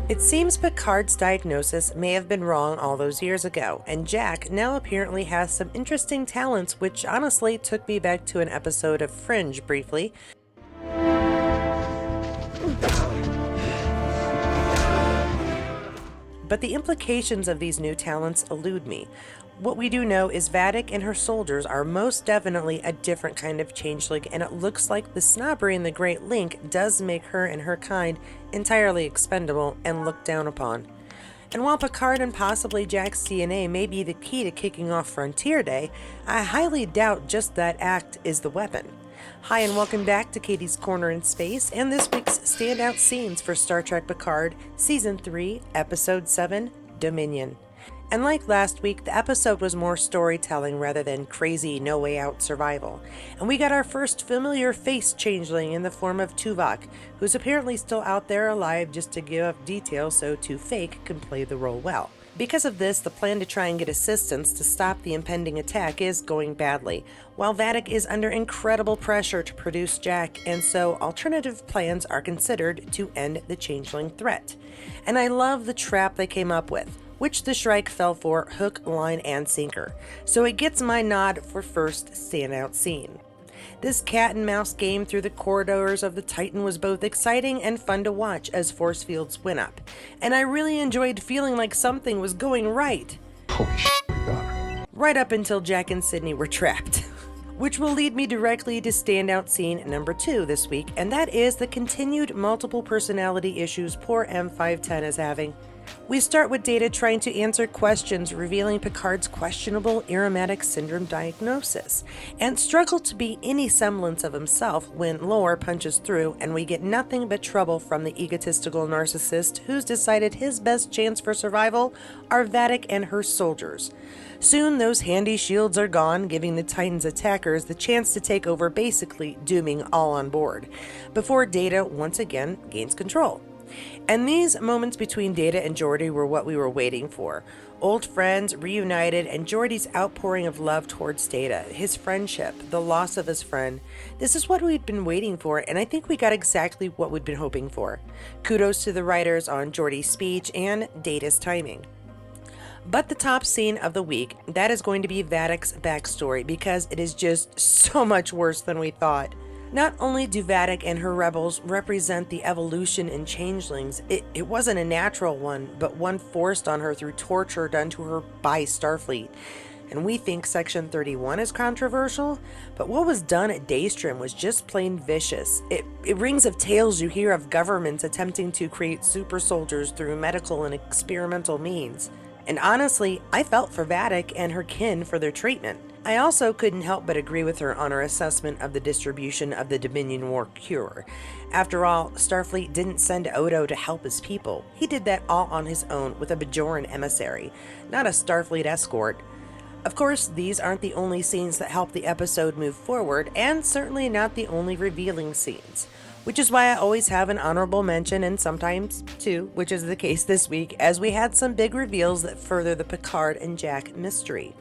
It seems Picard's diagnosis may have been wrong all those years ago, and Jack now apparently has some interesting talents, which honestly took me back to an episode of Fringe briefly. But the implications of these new talents elude me. What we do know is Vadic and her soldiers are most definitely a different kind of changeling, and it looks like the snobbery in the Great Link does make her and her kind entirely expendable and looked down upon. And while Picard and possibly Jack's DNA may be the key to kicking off Frontier Day, I highly doubt just that act is the weapon. Hi and welcome back to Katie's Corner in Space and this week's standout scenes for Star Trek Picard, Season 3, Episode 7, Dominion. And like last week, the episode was more storytelling rather than crazy no-way-out survival. And we got our first familiar face changeling in the form of Tuvok, who's apparently still out there alive just to give up details so Fake can play the role well. Because of this, the plan to try and get assistance to stop the impending attack is going badly, while Vadic is under incredible pressure to produce Jack, and so alternative plans are considered to end the changeling threat. And I love the trap they came up with, which the Shrike fell for hook, line, and sinker, so it gets my nod for first standout scene. This cat and mouse game through the corridors of the Titan was both exciting and fun to watch as force fields went up, and I really enjoyed feeling like something was going right. Holy shit, we got her. Right up until Jack and Sydney were trapped. Which will lead me directly to standout scene number 2 this week, and that is the continued multiple personality issues poor M510 is having. We start with Data trying to answer questions revealing Picard's questionable aromatic syndrome diagnosis, and struggle to be any semblance of himself when Lore punches through and we get nothing but trouble from the egotistical narcissist who's decided his best chance for survival are Vadic and her soldiers. Soon those handy shields are gone, giving the Titan's attackers the chance to take over, basically dooming all on board, before Data once again gains control. And these moments between Data and Geordi were what we were waiting for. Old friends reunited and Geordi's outpouring of love towards Data, his friendship, the loss of his friend. This is what we'd been waiting for, and I think we got exactly what we'd been hoping for. Kudos to the writers on Geordi's speech and Data's timing. But the top scene of the week, that is going to be Vadic's backstory, because it is just so much worse than we thought. Not only do Vadic and her rebels represent the evolution in changelings, it wasn't a natural one, but one forced on her through torture done to her by Starfleet. And we think Section 31 is controversial, but what was done at Daystrom was just plain vicious. It rings of tales you hear of governments attempting to create super soldiers through medical and experimental means. And honestly, I felt for Vadic and her kin for their treatment. I also couldn't help but agree with her on her assessment of the distribution of the Dominion War cure. After all, Starfleet didn't send Odo to help his people. He did that all on his own with a Bajoran emissary, not a Starfleet escort. Of course, these aren't the only scenes that help the episode move forward, and certainly not the only revealing scenes. Which is why I always have an honorable mention, and sometimes two, which is the case this week, as we had some big reveals that further the Picard and Jack mystery.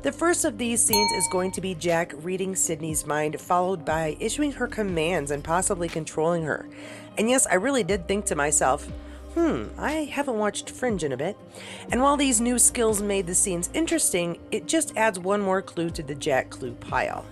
The first of these scenes is going to be Jack reading Sydney's mind, followed by issuing her commands and possibly controlling her. And yes, I really did think to myself, I haven't watched Fringe in a bit. And while these new skills made the scenes interesting, it just adds one more clue to the Jack clue pile.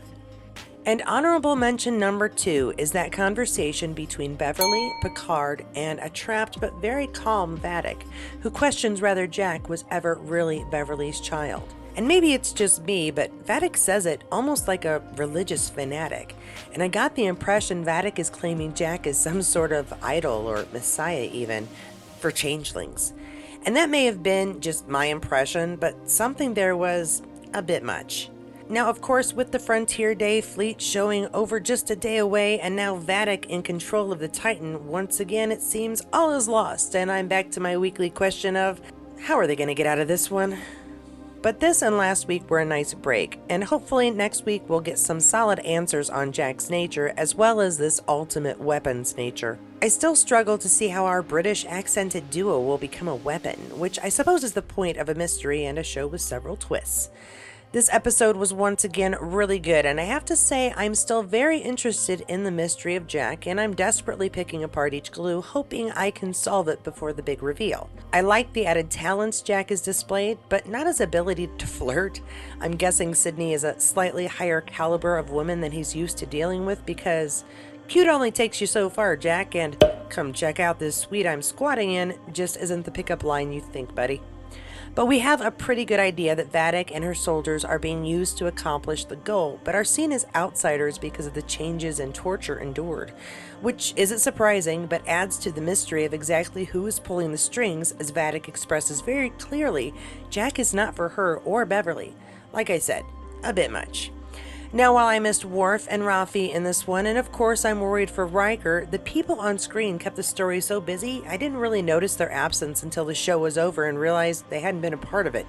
And honorable mention number 2 is that conversation between Beverly, Picard, and a trapped but very calm Vadic, who questions whether Jack was ever really Beverly's child. And maybe it's just me, but Vadic says it almost like a religious fanatic. And I got the impression Vadic is claiming Jack is some sort of idol or messiah even, for changelings. And that may have been just my impression, but something there was a bit much. Now, of course, with the Frontier Day fleet showing over just a day away and now Vadic in control of the Titan, once again it seems all is lost, and I'm back to my weekly question of, how are they going to get out of this one? But this and last week were a nice break, and hopefully next week we'll get some solid answers on Jack's nature as well as this ultimate weapon's nature. I still struggle to see how our British accented duo will become a weapon, which I suppose is the point of a mystery and a show with several twists. This episode was once again really good, and I have to say I'm still very interested in the mystery of Jack, and I'm desperately picking apart each clue, hoping I can solve it before the big reveal. I like the added talents Jack has displayed, but not his ability to flirt. I'm guessing Sydney is a slightly higher caliber of woman than he's used to dealing with, because cute only takes you so far, Jack, and come check out this suite I'm squatting in just isn't the pickup line you think, buddy. But we have a pretty good idea that Vadic and her soldiers are being used to accomplish the goal, but are seen as outsiders because of the changes and torture endured, which isn't surprising, but adds to the mystery of exactly who is pulling the strings, as Vadic expresses very clearly Jack is not for her or Beverly. Like I said, a bit much. Now, while I missed Worf and Raffi in this one, and of course I'm worried for Riker, the people on screen kept the story so busy I didn't really notice their absence until the show was over and realized they hadn't been a part of it.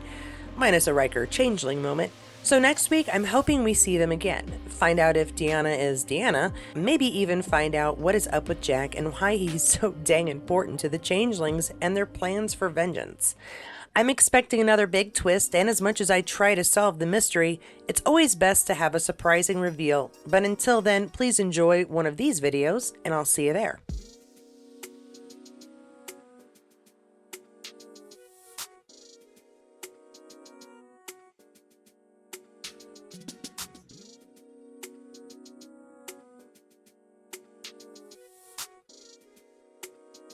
Minus a Riker changeling moment. So next week, I'm hoping we see them again, find out if Deanna is Deanna, maybe even find out what is up with Jack and why he's so dang important to the changelings and their plans for vengeance. I'm expecting another big twist, and as much as I try to solve the mystery, it's always best to have a surprising reveal. But until then, please enjoy one of these videos, and I'll see you there.